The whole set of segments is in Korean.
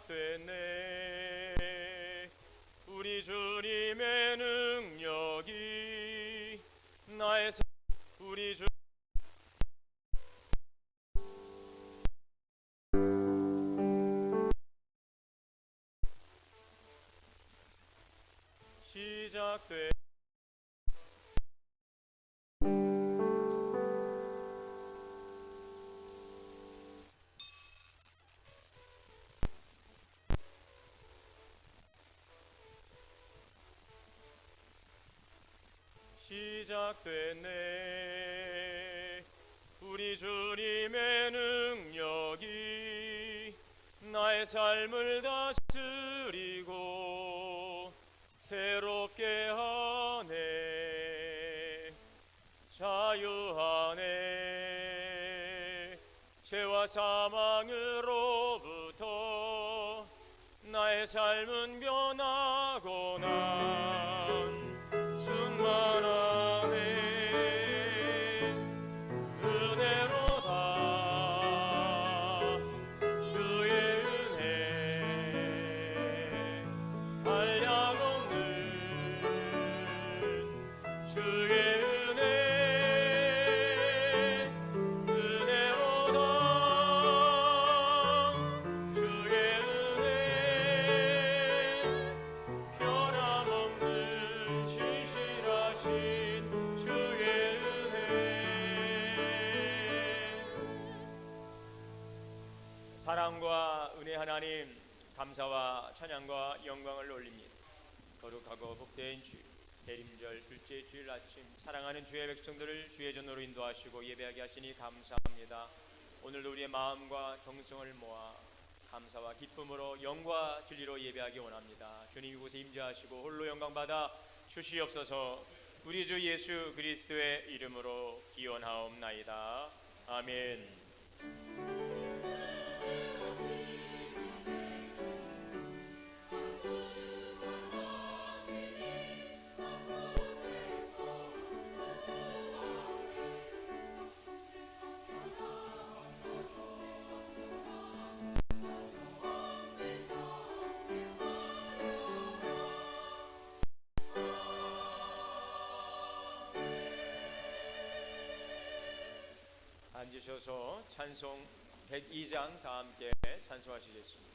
시작됐네. 우리 주님의 능력이 나의 우리 주 시작됐네. 시작됐네. 우리 주님의 능력이 나의 삶을 다스리고 새롭게 하네. 자유하네. 죄와 사망으로부터 나의 삶은 변하고 난 충만하네. 은혜로다. 주의 은혜 한량없는 주의 은혜 은혜로다. 주의 은혜 변함없는 신실하신 주의 은혜. 사랑과 은혜 하나님, 감사와 찬양과 영광을 올립니다. 거룩하고 복된 주, 대림절 둘째 주일 아침, 사랑하는 주의 백성들을 주의 전으로 인도하시고 예배하게 하시니 감사합니다. 오늘도 우리의 마음과 정성을 모아 감사와 기쁨으로 영과 진리로 예배하기 원합니다. 주님 이곳에 임재하시고 홀로 영광 받아 주시옵소서. 우리 주 예수 그리스도의 이름으로 기원하옵나이다. 아멘. 앉으셔서 찬송 102장 다 함께 찬송하시겠습니다.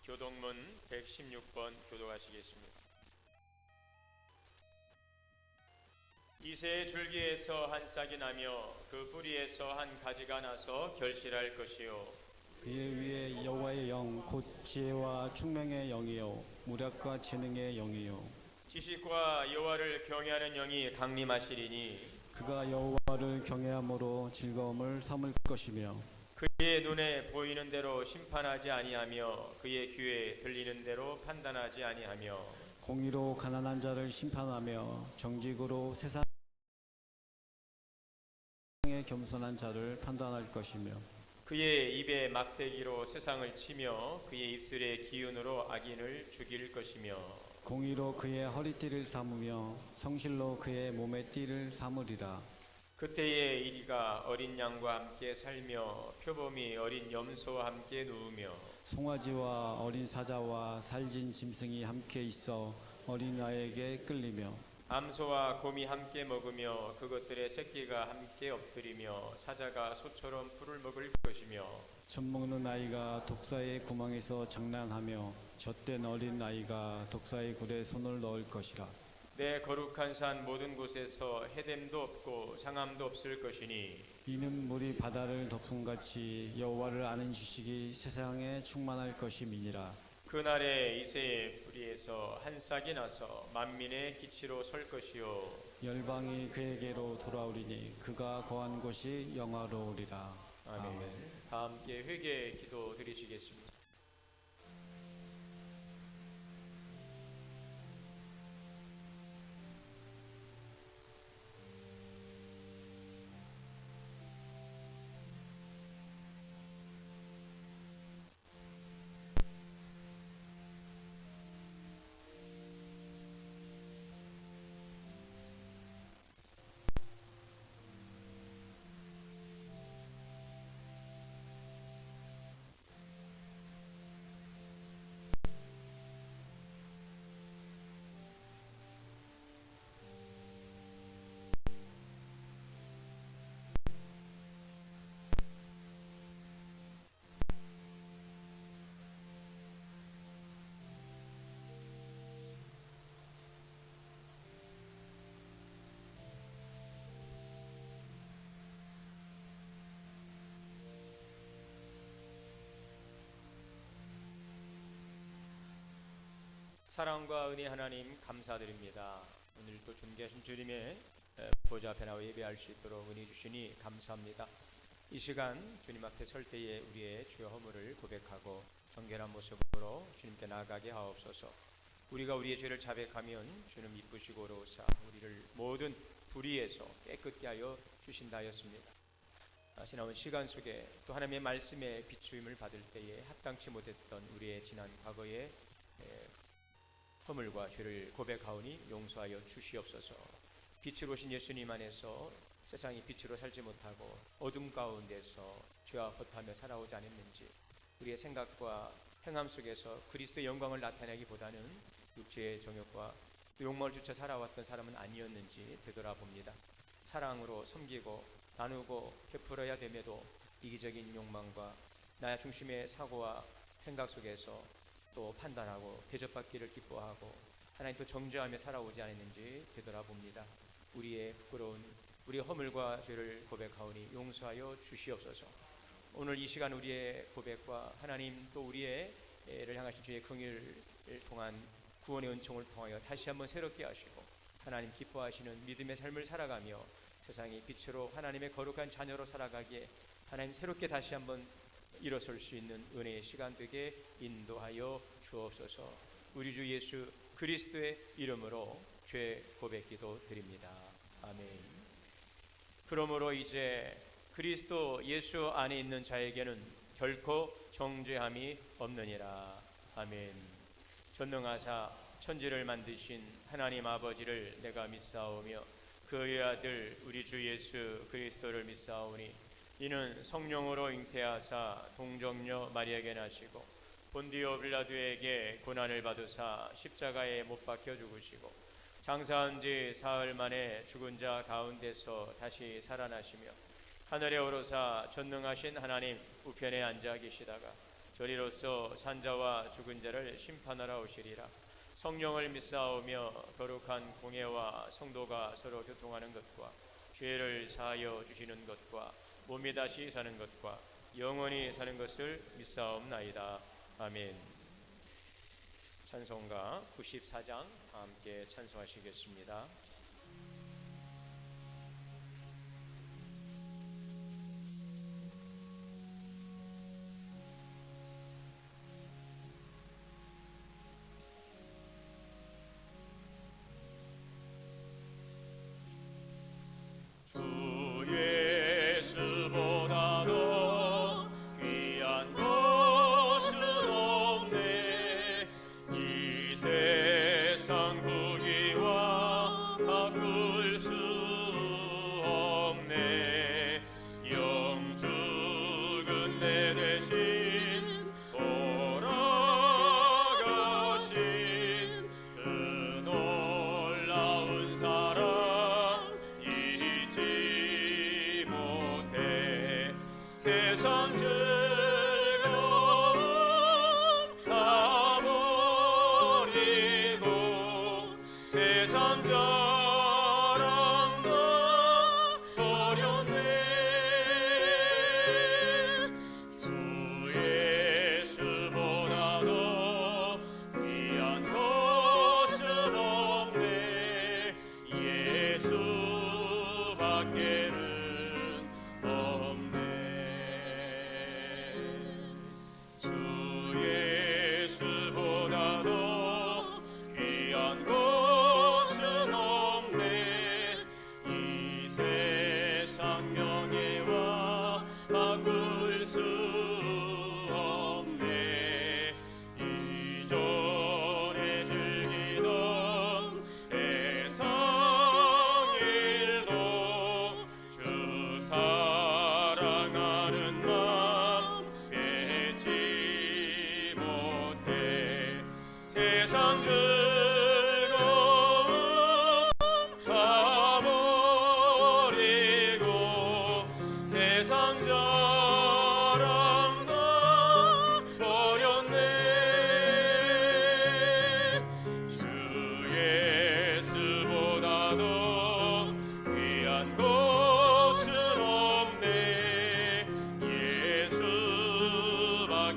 교동문 116번 교독하시겠습니다. 이새의 줄기에서 한 싹이 나며 그 뿌리에서 한 가지가 나서 결실할 것이요 그의 위에 여호와의 영 곧 지혜와 총명의 영이요 무력과 재능의 영이요 지식과 여호와를 경외하는 영이 강림하시리니 그가 여호와를 경외함으로 즐거움을 삼을 것이며 그의 눈에 보이는 대로 심판하지 아니하며 그의 귀에 들리는 대로 판단하지 아니하며 공의로 가난한 자를 심판하며 정직으로 세상에 겸손한 자를 판단할 것이며 그의 입에 막대기로 세상을 치며 그의 입술의 기운으로 악인을 죽일 것이며 공의로 그의 허리띠를 삼으며 성실로 그의 몸의 띠를 삼으리라. 그때에 이리가 어린 양과 함께 살며 표범이 어린 염소와 함께 누우며 송아지와 어린 사자와 살진 짐승이 함께 있어 어린아이에게 끌리며 암소와 곰이 함께 먹으며 그것들의 새끼가 함께 엎드리며 사자가 소처럼 풀을 먹을 것이며 젖 먹는 아이가 독사의 구멍에서 장난하며 젖된 어린 아이가 독사의 굴에 손을 넣을 것이라. 내 거룩한 산 모든 곳에서 해됨도 없고 상함도 없을 것이니 이는 물이 바다를 덮음같이 여호와를 아는 지식이 세상에 충만할 것임이니라. 그날에 이새의 뿌리에서 한 싹이 나서 만민의 기치로 설 것이요 열방이 그에게로 돌아오리니 그가 거한 곳이 영화로우리라. 아멘. 다 함께 회개 기도 드리시겠습니다. 사랑과 은혜 하나님 감사드립니다. 오늘도 존귀하신 주님의 보좌 앞에 나와 예배할 수 있도록 은혜 주시니 감사합니다. 이 시간 주님 앞에 설 때에 우리의 죄 허물을 고백하고 정결한 모습으로 주님께 나아가게 하옵소서. 우리가 우리의 죄를 자백하면 주님 이쁘시고 어로우사 우리를 모든 불의에서 깨끗게 하여 주신다 하였습니다. 지나온 시간 속에 또 하나님의 말씀에 비추임을 받을 때에 합당치 못했던 우리의 지난 과거의 허물과 죄를 고백하오니 용서하여 주시옵소서. 빛으로 오신 예수님 안에서 세상이 빛으로 살지 못하고 어둠 가운데서 죄와 허탄하며 살아오지 않았는지, 우리의 생각과 행함 속에서 그리스도의 영광을 나타내기보다는 육체의 정욕과 욕망을 쫓아 살아왔던 사람은 아니었는지 되돌아봅니다. 사랑으로 섬기고 나누고 베풀어야 됨에도 이기적인 욕망과 나 중심의 사고와 생각 속에서 또 판단하고 대접받기를 기뻐하고 하나님 또 정죄하며 살아오지 않았는지 되돌아봅니다. 우리의 부끄러운 우리의 허물과 죄를 고백하오니 용서하여 주시옵소서. 오늘 이 시간 우리의 고백과 하나님 또 우리를 향하신 주의 긍휼을 통한 구원의 은총을 통하여 다시 한번 새롭게 하시고 하나님 기뻐하시는 믿음의 삶을 살아가며 세상이 빛으로 하나님의 거룩한 자녀로 살아가기에 하나님 새롭게 다시 한번 일어설 수 있는 은혜의 시간 되게 인도하여 주옵소서. 우리 주 예수 그리스도의 이름으로 죄 고백 기도 드립니다. 아멘. 그러므로 이제 그리스도 예수 안에 있는 자에게는 결코 정죄함이 없느니라. 아멘. 전능하사 천지를 만드신 하나님 아버지를 내가 믿사오며 그의 아들 우리 주 예수 그리스도를 믿사오니 이는 성령으로 잉태하사 동정녀 마리아에게 나시고 본디오 빌라도에게 고난을 받으사 십자가에 못 박혀 죽으시고 장사한 지 사흘 만에 죽은 자 가운데서 다시 살아나시며 하늘에 오르사 전능하신 하나님 우편에 앉아 계시다가 저리로서 산자와 죽은 자를 심판하러 오시리라. 성령을 믿사오며 거룩한 공예와 성도가 서로 교통하는 것과 죄를 사하여 주시는 것과 몸이 다시 사는 것과 영원히 사는 것을 믿사옵나이다. 아멘. 찬송가 94장 다 함께 찬송하시겠습니다.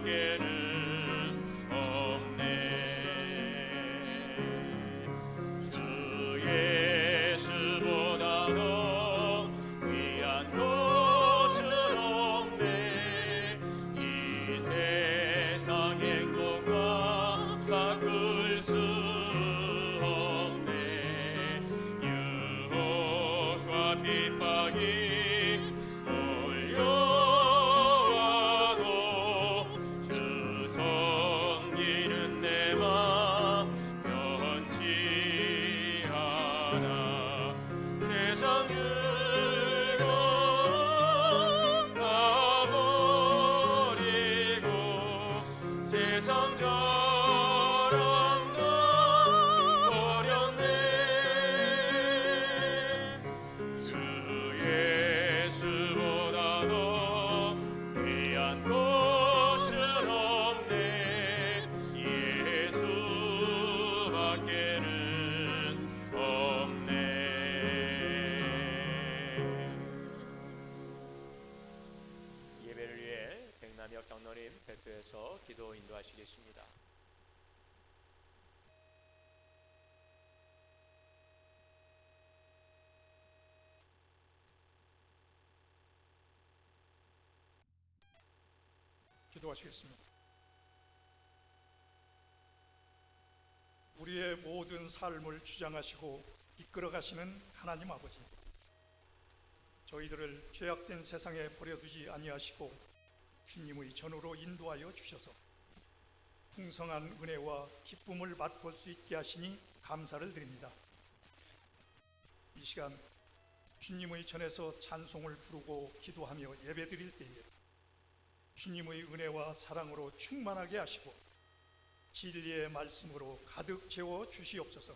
수밖에는 없네. 주 예수보다 더 귀한 것은 없네. 이 세상 행복과 바꿀 수 없네. 유혹과 핍박이 몰려와도 주 섬기는 내 맘 변치 않아. 세상 즐거움 다 버리고 세상 자랑도 버렸네. 주 예수보다 더 귀한 것은 없네. 예수밖에는 없네. 예배를 위해 백남혁 장로님 대표해서 기도 인도하시겠습니다. 기도하시겠습니다. 우리의 모든 삶을 주장하시고 이끌어 가시는 하나님 아버지, 저희들을 죄악된 세상에 버려두지 아니하시고 주님의 전으로 인도하여 주셔서 풍성한 은혜와 기쁨을 맛볼 수 있게 하시니 감사를 드립니다. 이 시간 주님의 전에서 찬송을 부르고 기도하며 예배드릴 때에 주님의 은혜와 사랑으로 충만하게 하시고 진리의 말씀으로 가득 채워 주시옵소서.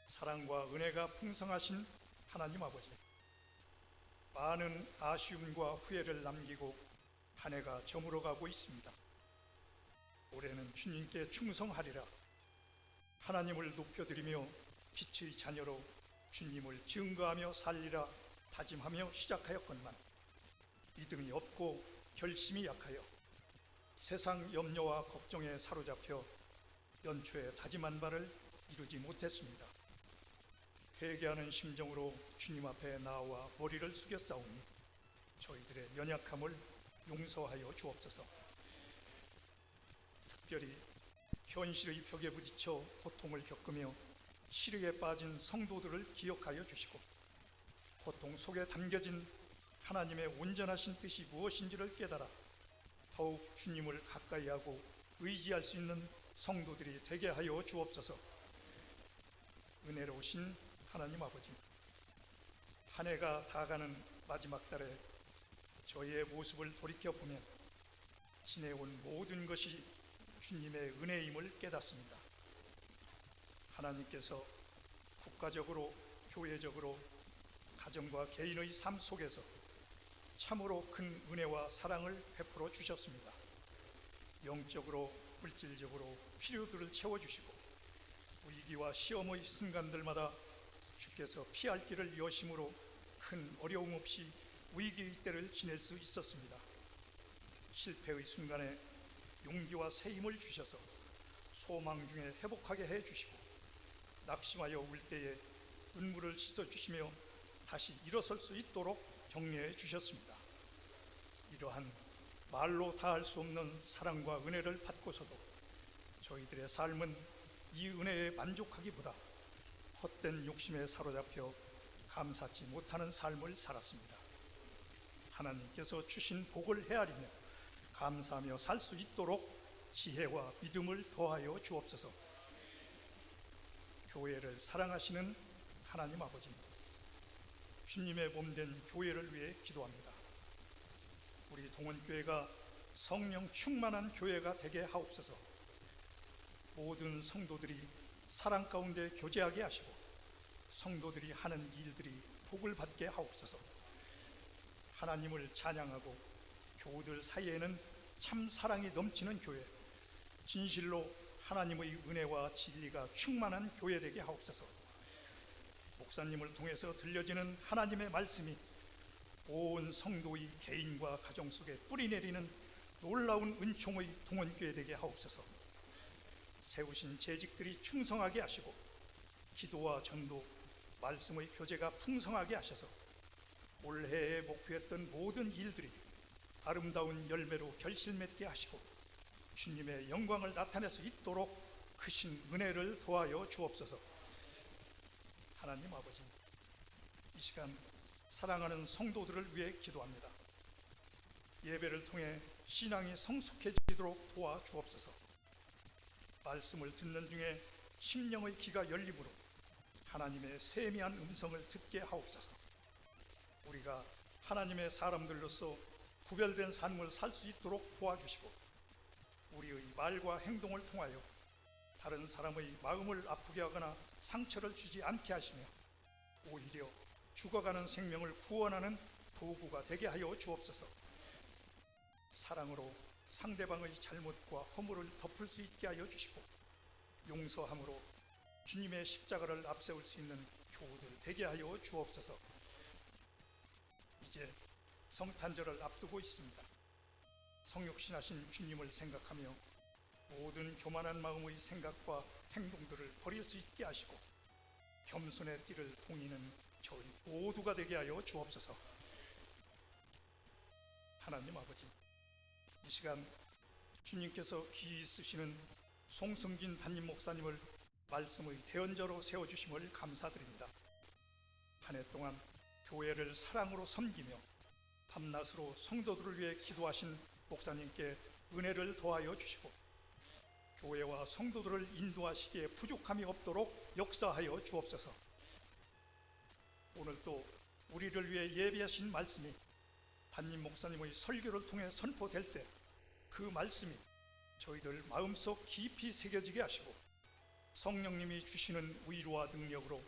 사랑과 은혜가 풍성하신 하나님 아버지, 많은 아쉬움과 후회를 남기고 한 해가 저물어가고 있습니다. 올해는 주님께 충성하리라. 하나님을 높여드리며 빛의 자녀로 주님을 증거하며 살리라 다짐하며 시작하였건만 믿음이 없고 결심이 약하여 세상 염려와 걱정에 사로잡혀 연초에 다짐한 바를 이루지 못했습니다. 회개하는 심정으로 주님 앞에 나와 머리를 숙였사오니 저희들의 연약함을 용서하여 주옵소서. 특별히 현실의 벽에 부딪혀 고통을 겪으며 시력에 빠진 성도들을 기억하여 주시고 고통 속에 담겨진 하나님의 온전하신 뜻이 무엇인지를 깨달아 더욱 주님을 가까이 하고 의지할 수 있는 성도들이 되게 하여 주옵소서. 은혜로우신 하나님 아버지, 한 해가 다가가는 마지막 달에 저희의 모습을 돌이켜보면 지내온 모든 것이 주님의 은혜임을 깨닫습니다. 하나님께서 국가적으로, 교회적으로, 가정과 개인의 삶 속에서 참으로 큰 은혜와 사랑을 베풀어 주셨습니다. 영적으로, 물질적으로 필요들을 채워주시고 위기와 시험의 순간들마다 주께서 피할 길을 여심으로 큰 어려움 없이 위기의 때를 지낼 수 있었습니다. 실패의 순간에 용기와 새 힘을 주셔서 소망 중에 회복하게 해주시고 낙심하여 울 때에 눈물을 씻어주시며 다시 일어설 수 있도록 격려해 주셨습니다. 이러한 말로 다할 수 없는 사랑과 은혜를 받고서도 저희들의 삶은 이 은혜에 만족하기보다 헛된 욕심에 사로잡혀 감사치 못하는 삶을 살았습니다. 하나님께서 주신 복을 헤아리며 감사하며 살 수 있도록 지혜와 믿음을 더하여 주옵소서. 교회를 사랑하시는 하나님 아버지, 주님의 몸된 교회를 위해 기도합니다. 우리 동원교회가 성령 충만한 교회가 되게 하옵소서. 모든 성도들이 사랑 가운데 교제하게 하시고 성도들이 하는 일들이 복을 받게 하옵소서. 하나님을 찬양하고 교우들 사이에는 참 사랑이 넘치는 교회, 진실로 하나님의 은혜와 진리가 충만한 교회 되게 하옵소서. 목사님을 통해서 들려지는 하나님의 말씀이 온 성도의 개인과 가정 속에 뿌리 내리는 놀라운 은총의 동원교회 되게 하옵소서. 세우신 재직들이 충성하게 하시고 기도와 전도, 말씀의 교제가 풍성하게 하셔서 올해에 목표했던 모든 일들이 아름다운 열매로 결실맺게 하시고 주님의 영광을 나타낼 수 있도록 크신 은혜를 더하여 주옵소서. 하나님 아버지, 이 시간 사랑하는 성도들을 위해 기도합니다. 예배를 통해 신앙이 성숙해지도록 도와주옵소서. 말씀을 듣는 중에 심령의 귀가 열림으로 하나님의 세미한 음성을 듣게 하옵소서. 우리가 하나님의 사람들로서 구별된 삶을 살 수 있도록 도와주시고 우리의 말과 행동을 통하여 다른 사람의 마음을 아프게 하거나 상처를 주지 않게 하시며 오히려 죽어가는 생명을 구원하는 도구가 되게 하여 주옵소서. 사랑으로 상대방의 잘못과 허물을 덮을 수 있게 하여 주시고 용서함으로 주님의 십자가를 앞세울 수 있는 교우들 되게 하여 주옵소서. 이제 성탄절을 앞두고 있습니다. 성육신하신 주님을 생각하며 모든 교만한 마음의 생각과 행동들을 버릴 수 있게 하시고 겸손의 띠를 봉이는 저희 모두가 되게 하여 주옵소서. 하나님 아버지, 이 시간 주님께서 귀히 쓰시는 송승진 담임 목사님을 말씀의 대언자로 세워주심을 감사드립니다. 한 해 동안 교회를 사랑으로 섬기며 밤낮으로 성도들을 위해 기도하신 목사님께 은혜를 더하여 주시고 교회와 성도들을 인도하시기에 부족함이 없도록 역사하여 주옵소서. 오늘 또 우리를 위해 예비하신 말씀이 담임 목사님의 설교를 통해 선포될 때 그 말씀이 저희들 마음속 깊이 새겨지게 하시고 성령님이 주시는 위로와 능력으로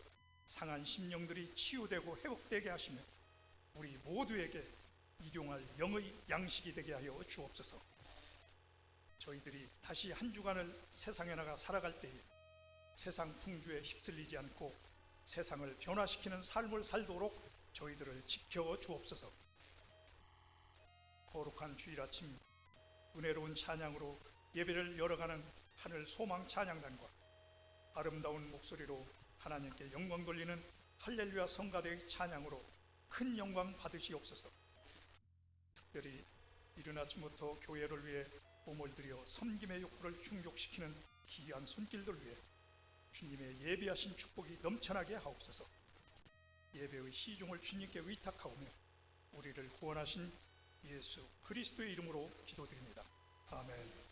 상한 심령들이 치유되고 회복되게 하시며 우리 모두에게 일용할 영의 양식이 되게 하여 주옵소서. 저희들이 다시 한 주간을 세상에 나가 살아갈 때에 세상 풍조에 휩쓸리지 않고 세상을 변화시키는 삶을 살도록 저희들을 지켜 주옵소서. 거룩한 주일 아침 은혜로운 찬양으로 예배를 열어가는 하늘 소망 찬양단과 아름다운 목소리로 하나님께 영광 돌리는 할렐루야 성가대의 찬양으로 큰 영광 받으시옵소서. 특별히 이른 아침부터 교회를 위해 몸을 들여 섬김의 욕구를 충족시키는 귀한 손길들 위해 주님의 예비하신 축복이 넘쳐나게 하옵소서. 예배의 시종을 주님께 위탁하오며 우리를 구원하신 예수 그리스도의 이름으로 기도드립니다. 아멘.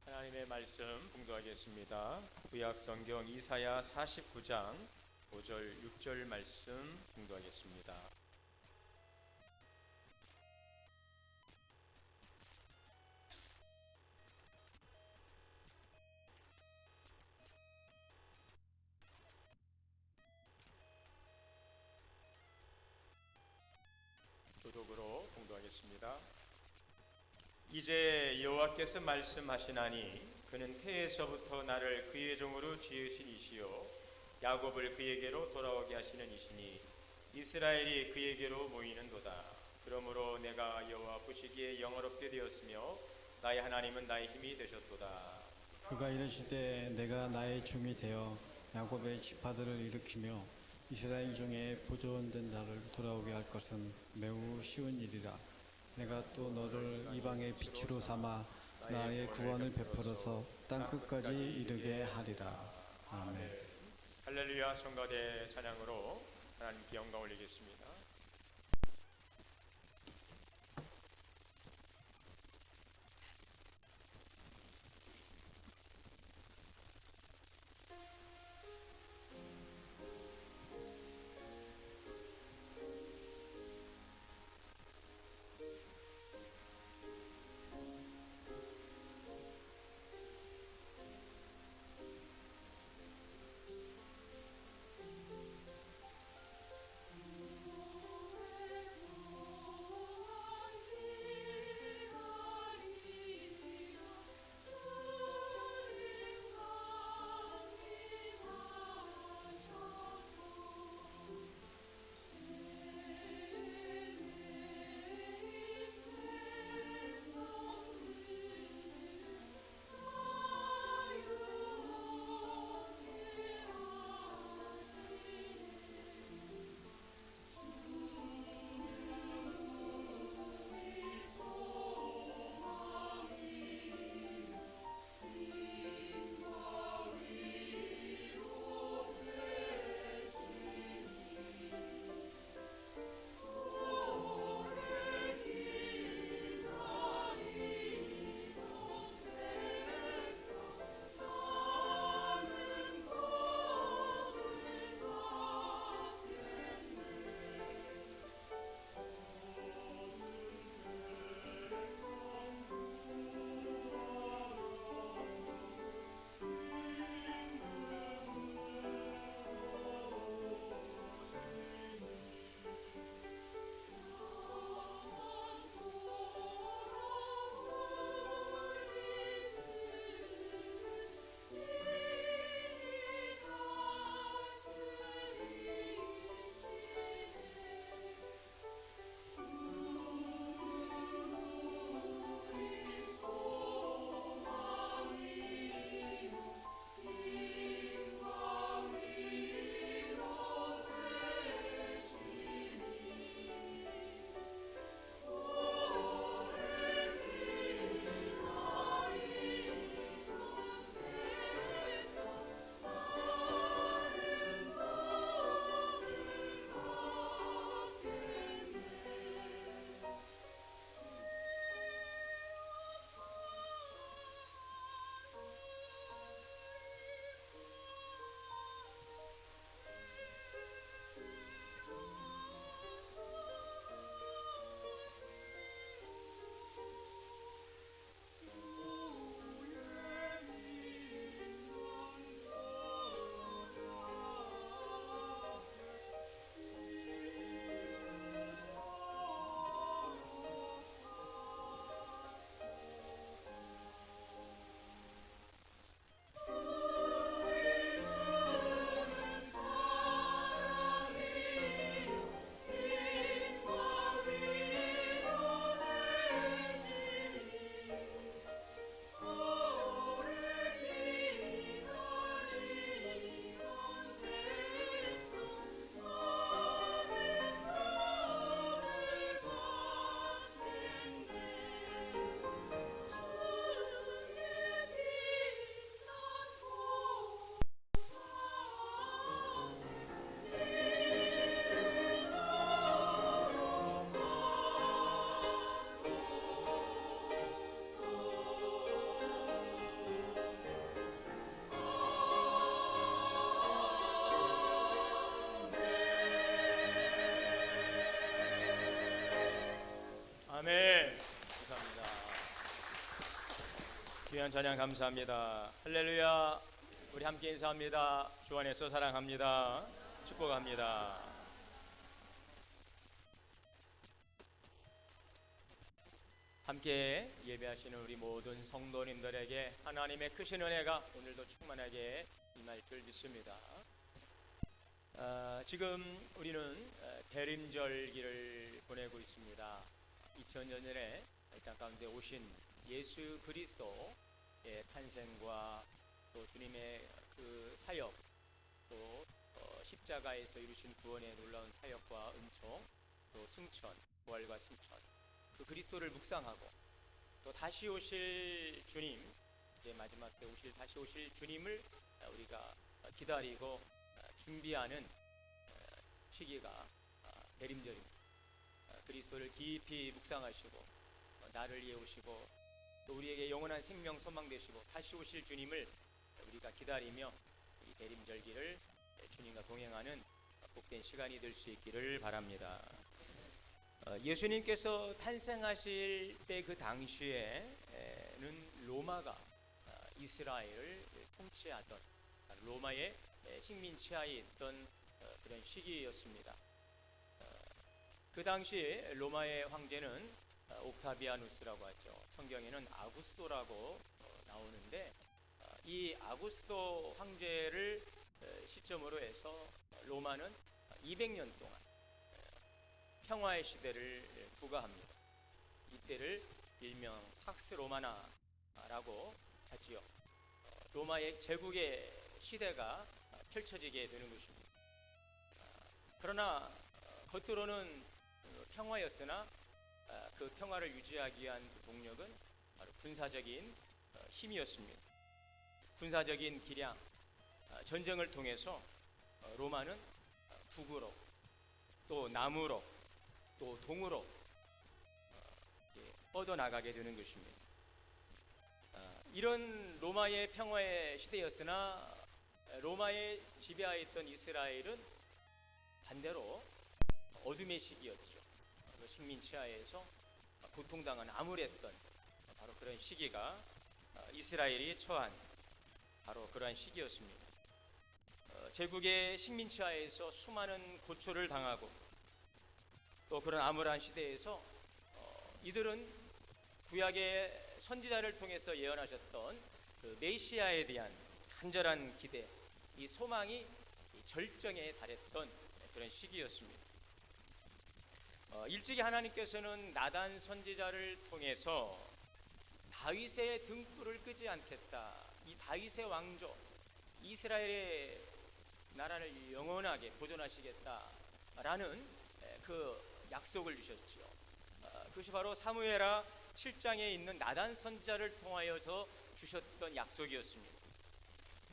하나님의 말씀 봉독하겠습니다. 구약 성경 이사야 49장 5절 6절 말씀 봉독하겠습니다. 교독으로 봉독하겠습니다. 이제 여호와께서 말씀하시나니 그는 태에서부터 나를 그의 종으로 지으신 이시요 야곱을 그에게로 돌아오게 하시는 이시니 이스라엘이 그에게로 모이는도다. 그러므로 내가 여호와 보시기에 영화롭게 되었으며 나의 하나님은 나의 힘이 되셨도다. 그가 이르시되 내가 나의 종이 되어 야곱의 지파들을 일으키며 이스라엘 중에 보존된 자를 돌아오게 할 것은 매우 쉬운 일이라. 내가 또 너를 이방의 빛으로 삼아 나의 구원을 베풀어서 땅 끝까지 이르게 하리라. 아멘. 할렐루야 성가대 찬양으로 하나님께 영광 올리겠습니다. 귀한 찬양 감사합니다. 할렐루야. 우리 함께 인사합니다. 주 안에서 사랑합니다. 축복합니다. 함께 예배하시는 우리 모든 성도님들에게 하나님의 크신 은혜가 오늘도 충만하게 임할 줄 믿습니다. 지금 우리는 대림절기를 보내고 있습니다. 2000년에 이 땅 가운데 오신 예수 그리스도의 탄생과 또 주님의 그 사역, 또 십자가에서 이루신 구원의 놀라운 사역과 은총, 또 승천, 부활과 승천, 그 그리스도를 묵상하고 또 다시 오실 주님, 이제 마지막 때 다시 오실 주님을 우리가 기다리고 준비하는 시기가 대림절입니다. 그리스도를 깊이 묵상하시고 나를 위해 오시고 또 우리에게 영원한 생명 소망 되시고 다시 오실 주님을 우리가 기다리며 이 대림절기를 주님과 동행하는 복된 시간이 될 수 있기를 바랍니다. 예수님께서 탄생하실 때 그 당시에는 로마가 이스라엘을 통치하던 로마의 식민지하에 있던 그런 시기였습니다. 그 당시 로마의 황제는 옥타비아누스라고 하죠. 성경에는 아구스도라고 나오는데 이 아구스도 황제를 시점으로 해서 로마는 200년 동안 평화의 시대를 부과합니다. 이때를 일명 팍스 로마나라고 하지요. 로마의 제국의 시대가 펼쳐지게 되는 것입니다. 그러나 겉으로는 평화였으나 그 평화를 유지하기 위한 그 동력은 바로 군사적인 힘이었습니다. 군사적인 기량, 전쟁을 통해서 로마는 북으로 또 남으로 또 동으로 뻗어나가게 되는 것입니다. 이런 로마의 평화의 시대였으나 로마의 지배하에 있던 이스라엘은 반대로 어둠의 시기였죠. 식민 치하에서 고통당한 암울했던 바로 그런 시기가 이스라엘이 처한 바로 그러한 시기였습니다. 제국의 식민 치하에서 수많은 고초를 당하고 또 그런 암울한 시대에서 이들은 구약의 선지자를 통해서 예언하셨던 그 메시아에 대한 간절한 기대, 이 소망이 절정에 달했던 그런 시기였습니다. 일찍이 하나님께서는 나단 선지자를 통해서 다윗의 등불을 끄지 않겠다. 이 다윗의 왕조, 이스라엘의 나라를 영원하게 보존하시겠다라는 그 약속을 주셨죠. 그것이 바로 사무엘하 7장에 있는 나단 선지자를 통하여서 주셨던 약속이었습니다.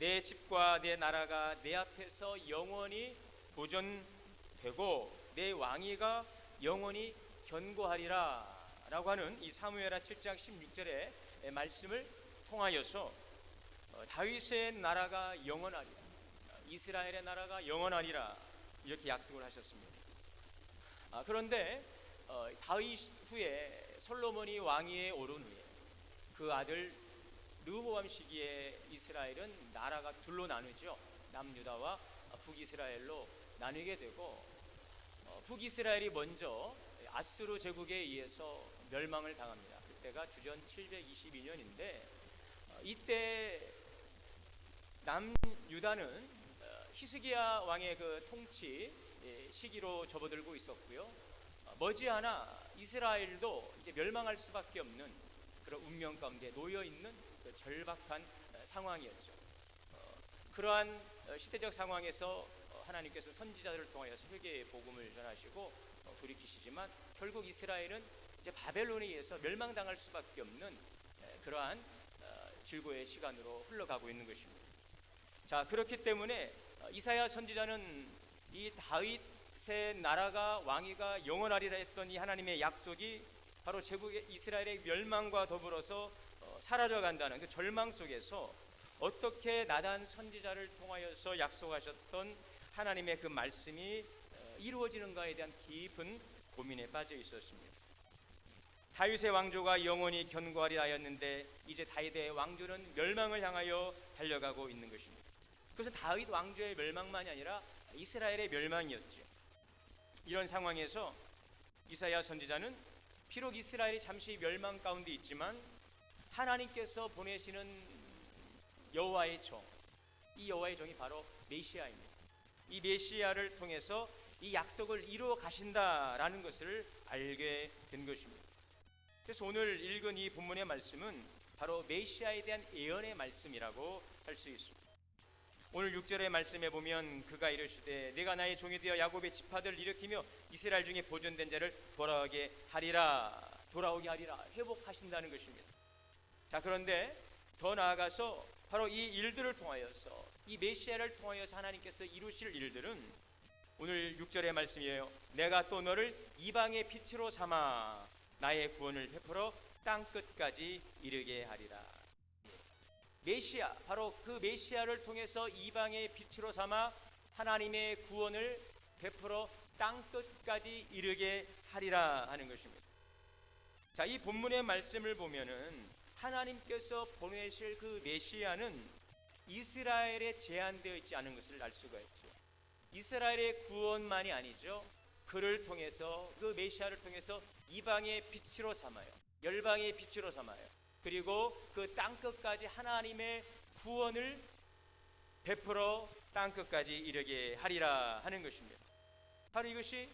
내 집과 내 나라가 내 앞에서 영원히 보존되고 내 왕위가 영원히 견고하리라 라고 하는 이 사무엘하 7장 16절의 말씀을 통하여서 다윗의 나라가 영원하리라, 이스라엘의 나라가 영원하리라 이렇게 약속을 하셨습니다. 그런데 다윗 후에 솔로몬이 왕위에 오른 후에 그 아들 르호보암 시기에 이스라엘은 나라가 둘로 나누죠. 남유다와 북이스라엘로 나뉘게 되고 북이스라엘이 먼저 아수르 제국에 의해서 멸망을 당합니다. 그때가 주전 722년인데 이때 남유다는 히스기야 왕의 그 통치 시기로 접어들고 있었고요. 머지않아 이스라엘도 이제 멸망할 수밖에 없는 그런 운명 가운데 놓여 있는 그 절박한 상황이었죠. 그러한 시대적 상황에서 하나님께서 선지자들을 통하여서 회개의 복음을 전하시고 돌이키시지만 결국 이스라엘은 이제 바벨론에 의해서 멸망당할 수밖에 없는 그러한 질고의 시간으로 흘러가고 있는 것입니다. 자, 그렇기 때문에 이사야 선지자는 이 다윗의 나라가 왕위가 영원하리라 했던 이 하나님의 약속이 바로 제국의 이스라엘의 멸망과 더불어서 사라져간다는 그 절망 속에서 어떻게 나단 선지자를 통하여서 약속하셨던 하나님의 그 말씀이 이루어지는가에 대한 깊은 고민에 빠져 있었습니다. 다윗의 왕조가 영원히 견고하리라 하였는데 이제 다윗의 왕조는 멸망을 향하여 달려가고 있는 것입니다. 그것은 다윗 왕조의 멸망만이 아니라 이스라엘의 멸망이었죠. 이런 상황에서 이사야 선지자는 비록 이스라엘이 잠시 멸망 가운데 있지만 하나님께서 보내시는 여호와의 종, 이 여호와의 종이 바로 메시아입니다. 이 메시아를 통해서 이 약속을 이루어 가신다라는 것을 알게 된 것입니다. 그래서 오늘 읽은 이 본문의 말씀은 바로 메시아에 대한 예언의 말씀이라고 할 수 있습니다. 오늘 6절의 말씀에 보면 그가 이르시되 내가 나의 종이 되어 야곱의 지파들을 일으키며 이스라엘 중에 보존된 자를 돌아오게 하리라, 회복하신다는 것입니다. 자, 그런데 더 나아가서 바로 이 일들을 통하여서, 이 메시아를 통하여서 하나님께서 이루실 일들은 오늘 6절의 말씀이에요. 내가 또 너를 이방의 빛으로 삼아 나의 구원을 베풀어 땅 끝까지 이르게 하리라. 메시아, 바로 그 메시아를 통해서 이방의 빛으로 삼아 하나님의 구원을 베풀어 땅 끝까지 이르게 하리라 하는 것입니다. 자, 이 본문의 말씀을 보면은 하나님께서 보내실 그 메시아는 이스라엘에 제한되어 있지 않은 것을 알 수가 있죠. 이스라엘의 구원만이 아니죠. 그를 통해서, 그 메시아를 통해서 이방의 빛으로 삼아요. 열방의 빛으로 삼아요. 그리고 그 땅끝까지 하나님의 구원을 베풀어 땅끝까지 이르게 하리라 하는 것입니다. 바로 이것이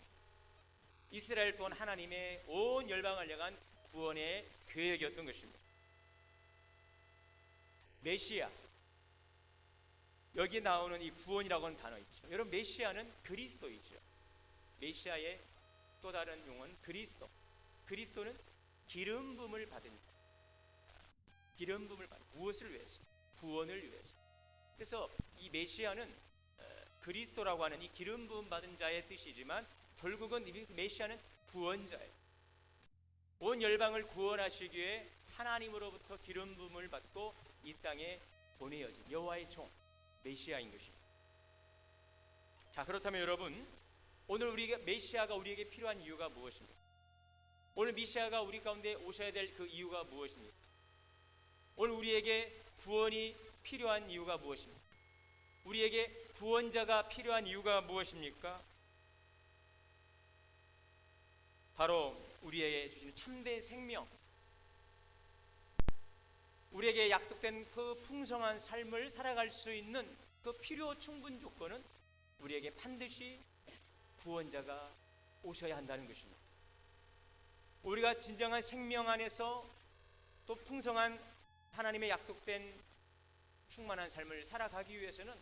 이스라엘 또한 하나님의 온 열방을 향한 구원의 계획이었던 것입니다. 메시아, 여기 나오는 이 구원이라고 하는 단어 있죠. 여러분, 메시아는 그리스도이죠. 메시아의 또 다른 용어는 그리스도. 그리스도는 기름 부음을 받은, 기름 부음을 받은, 무엇을 위해서? 구원을 위해서. 그래서 이 메시아는 그리스도라고 하는 이 기름 부음 받은 자의 뜻이지만 결국은 이 메시아는 구원자예요. 온 열방을 구원하시기 위해 하나님으로부터 기름 부음을 받고 이 땅에 보내어진 여호와의 종, 메시아인 것입니다. 자, 그렇다면 여러분, 오늘 우리가 메시아가 우리에게 필요한 이유가 무엇입니까? 오늘 메시아가 우리 가운데 오셔야 될 그 이유가 무엇입니까? 오늘 우리에게 구원이 필요한 이유가 무엇입니까? 우리에게 구원자가 필요한 이유가 무엇입니까? 바로 우리에게 주시는 참된 생명, 우리에게 약속된 그 풍성한 삶을 살아갈 수 있는 그 필요 충분 조건은 우리에게 반드시 구원자가 오셔야 한다는 것입니다. 우리가 진정한 생명 안에서 또 풍성한 하나님의 약속된 충만한 삶을 살아가기 위해서는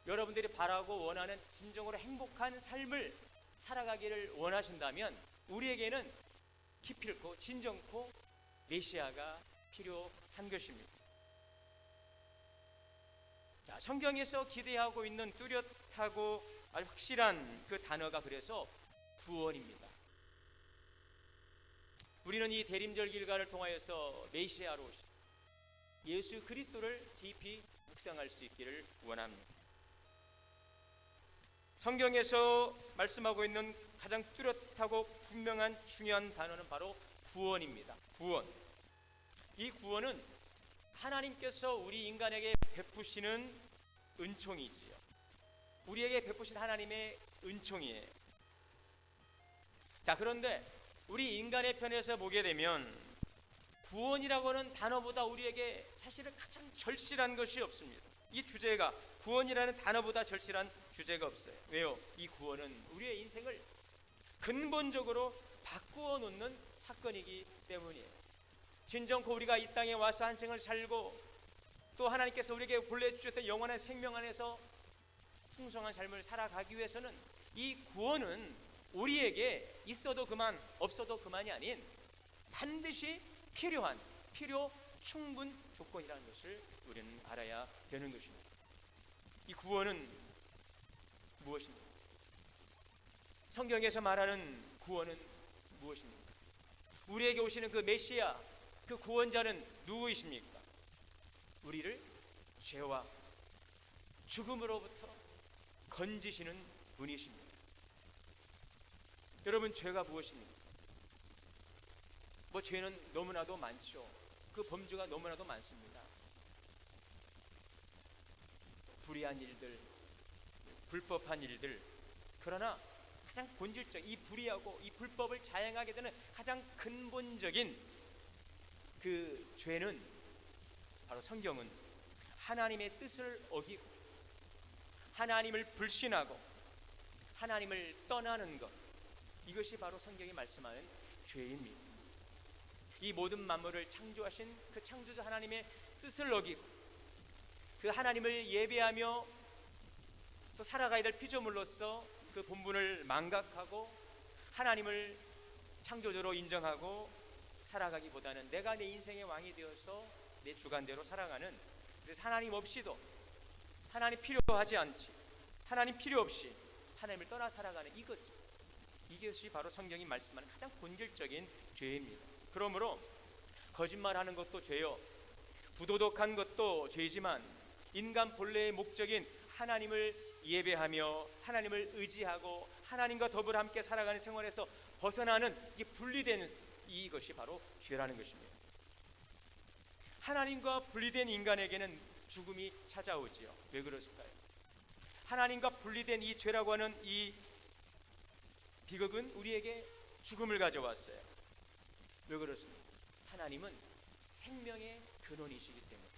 여러분들이 바라고 원하는 진정으로 행복한 삶을 살아가기를 원하신다면 우리에게는 기필코 진정코 메시아가 필요한 것입니다. 자, 성경에서 기대하고 있는 뚜렷하고 아주 확실한 그 단어가 그래서 구원입니다. 우리는 이 대림절 길가를 통하여서 메시아로 오신 예수 그리스도를 깊이 묵상할 수 있기를 원합니다. 성경에서 말씀하고 있는 가장 뚜렷하고 분명한 중요한 단어는 바로 구원입니다. 구원. 이 구원은 하나님께서 우리 인간에게 베푸시는 은총이지요. 우리에게 베푸신 하나님의 은총이에요. 자, 그런데 우리 인간의 편에서 보게 되면 구원이라고 하는 단어보다 우리에게 사실은 가장 절실한 것이 없습니다. 이 주제가, 구원이라는 단어보다 절실한 주제가 없어요. 왜요? 이 구원은 우리의 인생을 근본적으로 바꾸어 놓는 사건이기 때문이에요. 진정코 우리가 이 땅에 와서 한 생을 살고 또 하나님께서 우리에게 보내주셨던 영원한 생명 안에서 풍성한 삶을 살아가기 위해서는 이 구원은 우리에게 있어도 그만, 없어도 그만이 아닌 반드시 필요한 필요 충분 조건이라는 것을 우리는 알아야 되는 것입니다. 이 구원은 무엇입니까? 성경에서 말하는 구원은 무엇입니까? 우리에게 오시는 그 메시아, 그 구원자는 누구이십니까? 우리를 죄와 죽음으로부터 건지시는 분이십니다. 여러분, 죄가 무엇입니까? 뭐 죄는 너무나도 많죠. 그 범주가 너무나도 많습니다. 불의한 일들, 불법한 일들. 그러나 가장 본질적, 이 불의하고 이 불법을 자행하게 되는 가장 근본적인 그 죄는 바로 성경은 하나님의 뜻을 어기고 하나님을 불신하고 하나님을 떠나는 것, 이것이 바로 성경이 말씀하는 죄입니다. 이 모든 만물을 창조하신 그 창조주 하나님의 뜻을 어기고 그 하나님을 예배하며 또 살아가야 될 피조물로서 그 본분을 망각하고 하나님을 창조주로 인정하고 살아가기보다는 내가 내 인생의 왕이 되어서 내 주관대로 살아가는, 그래서 하나님 없이도, 하나님 필요하지 않지, 하나님 필요 없이 하나님을 떠나 살아가는 이것이 바로 성경이 말씀하는 가장 본질적인 죄입니다. 그러므로 거짓말하는 것도 죄요, 부도덕한 것도 죄이지만 인간 본래의 목적인 하나님을 예배하며 하나님을 의지하고 하나님과 더불어 함께 살아가는 생활에서 벗어나는 이 분리된 이것이 바로 죄라는 것입니다. 하나님과 분리된 인간에게는 죽음이 찾아오지요. 왜 그렇을까요? 하나님과 분리된 이 죄라고 하는 이 비극은 우리에게 죽음을 가져왔어요. 왜 그렇습니까? 하나님은 생명의 근원이시기 때문에,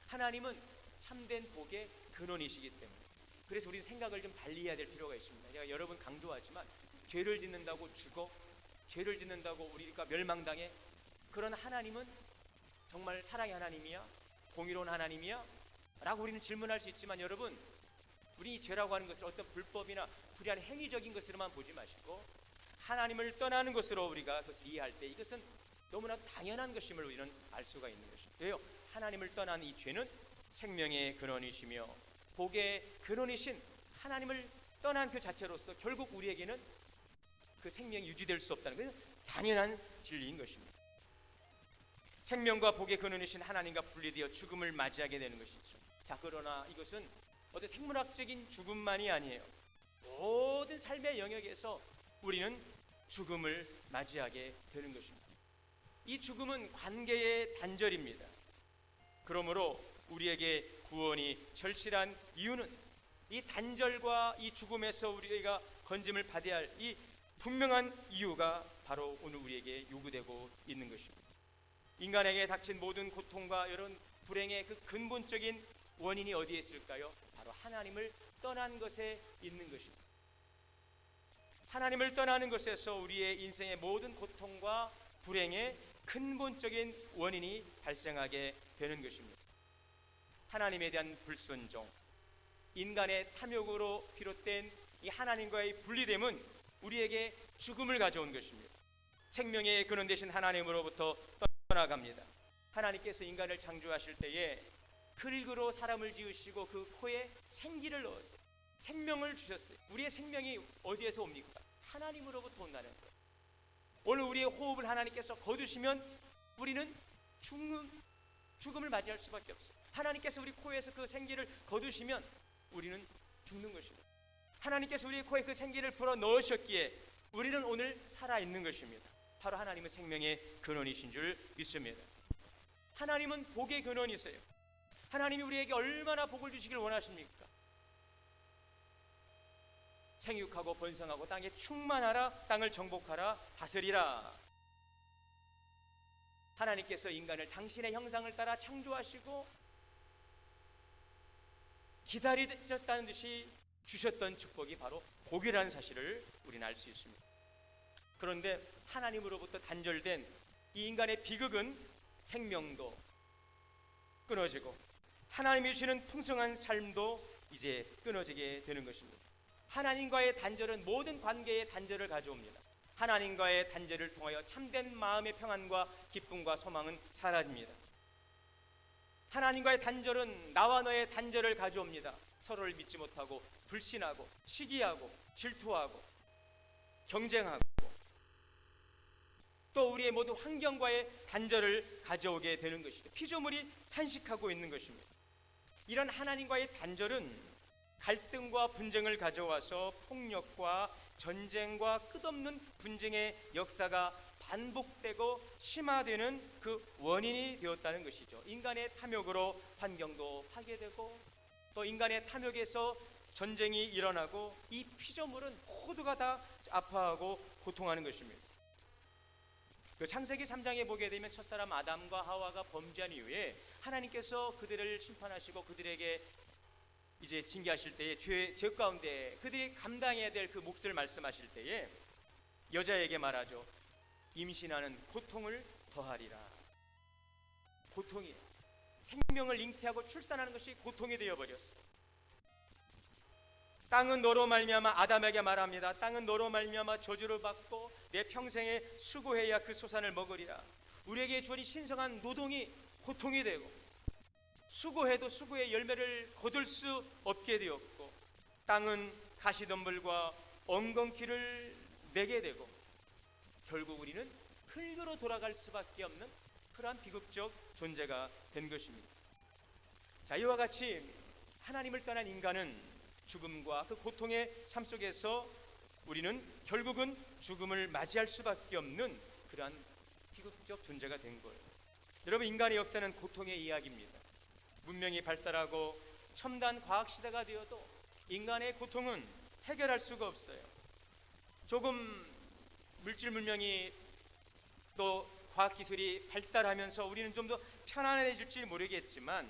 하나님은 참된 복의 근원이시기 때문에. 그래서 우리는 생각을 좀 달리 해야 될 필요가 있습니다. 제가 여러 번 강조하지만 죄를 짓는다고 죽어, 죄를 짓는다고 우리가 멸망당해, 그런 하나님은 정말 사랑의 하나님이야? 공의로운 하나님이야? 라고 우리는 질문할 수 있지만, 여러분, 우리 이 죄라고 하는 것을 어떤 불법이나 불의한 행위적인 것으로만 보지 마시고 하나님을 떠나는 것으로 우리가 그것을 이해할 때 이것은 너무나 당연한 것임을 우리는 알 수가 있는 것입니다. 왜요? 하나님을 떠난 이 죄는 생명의 근원이시며 복의 근원이신 하나님을 떠난 그 자체로서 결국 우리에게는 그 생명이 유지될 수 없다는 것은 당연한 진리인 것입니다. 생명과 복의 근원이신 하나님과 분리되어 죽음을 맞이하게 되는 것이죠. 자, 그러나 이것은 어떤 생물학적인 죽음만이 아니에요. 모든 삶의 영역에서 우리는 죽음을 맞이하게 되는 것입니다. 이 죽음은 관계의 단절입니다. 그러므로 우리에게 구원이 절실한 이유는 이 단절과 이 죽음에서 우리가 건짐을 받아야 할 이 분명한 이유가 바로 오늘 우리에게 요구되고 있는 것입니다. 인간에게 닥친 모든 고통과 이런 불행의 그 근본적인 원인이 어디에 있을까요? 바로 하나님을 떠난 것에 있는 것입니다. 하나님을 떠나는 것에서 우리의 인생의 모든 고통과 불행의 근본적인 원인이 발생하게 되는 것입니다. 하나님에 대한 불순종, 인간의 탐욕으로 비롯된 이 하나님과의 분리됨은 우리에게 죽음을 가져온 것입니다. 생명의 근원 되신 하나님으로부터 떠나갑니다. 하나님께서 인간을 창조하실 때에 흙으로 사람을 지으시고 그 코에 생기를 넣었어요. 생명을 주셨어요. 우리의 생명이 어디에서 옵니까? 하나님으로부터 온다는 거예요. 오늘 우리의 호흡을 하나님께서 거두시면 우리는 죽음을 맞이할 수밖에 없어요. 하나님께서 우리 코에서 그 생기를 거두시면 우리는 죽는 것입니다. 하나님께서 우리 코에 그 생기를 불어 넣으셨기에 우리는 오늘 살아있는 것입니다. 바로 하나님은 생명의 근원이신 줄 믿습니다. 하나님은 복의 근원이세요. 하나님이 우리에게 얼마나 복을 주시길 원하십니까? 생육하고 번성하고 땅에 충만하라, 땅을 정복하라, 다스리라. 하나님께서 인간을 당신의 형상을 따라 창조하시고 기다리셨다는 듯이 주셨던 축복이 바로 복이라는 사실을 우리는 알 수 있습니다. 그런데 하나님으로부터 단절된 이 인간의 비극은 생명도 끊어지고 하나님이 주시는 풍성한 삶도 이제 끊어지게 되는 것입니다. 하나님과의 단절은 모든 관계의 단절을 가져옵니다. 하나님과의 단절을 통하여 참된 마음의 평안과 기쁨과 소망은 사라집니다. 하나님과의 단절은 나와 너의 단절을 가져옵니다. 서로를 믿지 못하고 불신하고 시기하고 질투하고 경쟁하고 또 우리의 모든 환경과의 단절을 가져오게 되는 것이죠. 피조물이 탄식하고 있는 것입니다. 이런 하나님과의 단절은 갈등과 분쟁을 가져와서 폭력과 전쟁과 끝없는 분쟁의 역사가 반복되고 심화되는 그 원인이 되었다는 것이죠. 인간의 탐욕으로 환경도 파괴되고 또 인간의 탐욕에서 전쟁이 일어나고 이 피조물은 모두가 다 아파하고 고통하는 것입니다. 그 창세기 3장에 보게 되면 첫사람 아담과 하와가 범죄한 이후에 하나님께서 그들을 심판하시고 그들에게 이제 징계하실 때에 죄 가운데 그들이 감당해야 될 그 몫을 말씀하실 때에 여자에게 말하죠. 임신하는 고통을 더하리라. 고통이 생명을 잉태하고 출산하는 것이 고통이 되어버렸어. 땅은 너로 말미암아 아담에게 말합니다. 땅은 너로 말미암아 저주를 받고 내 평생에 수고해야 그 소산을 먹으리라. 우리에게 주어진 신성한 노동이 고통이 되고 수고해도 수고의 열매를 거둘 수 없게 되었고 땅은 가시덤불과 엉겅퀴를 내게 되고 결국 우리는 흙으로 돌아갈 수밖에 없는 그러한 비극적 존재가 된 것입니다. 자, 이와 같이 하나님을 떠난 인간은 죽음과 그 고통의 삶 속에서 우리는 결국은 죽음을 맞이할 수밖에 없는 그러한 비극적 존재가 된 거예요. 여러분, 인간의 역사는 고통의 이야기입니다. 문명이 발달하고 첨단 과학 시대가 되어도 인간의 고통은 해결할 수가 없어요. 조금 물질 문명이 또 과학 기술이 발달하면서 우리는 좀 더 편안해질지 모르겠지만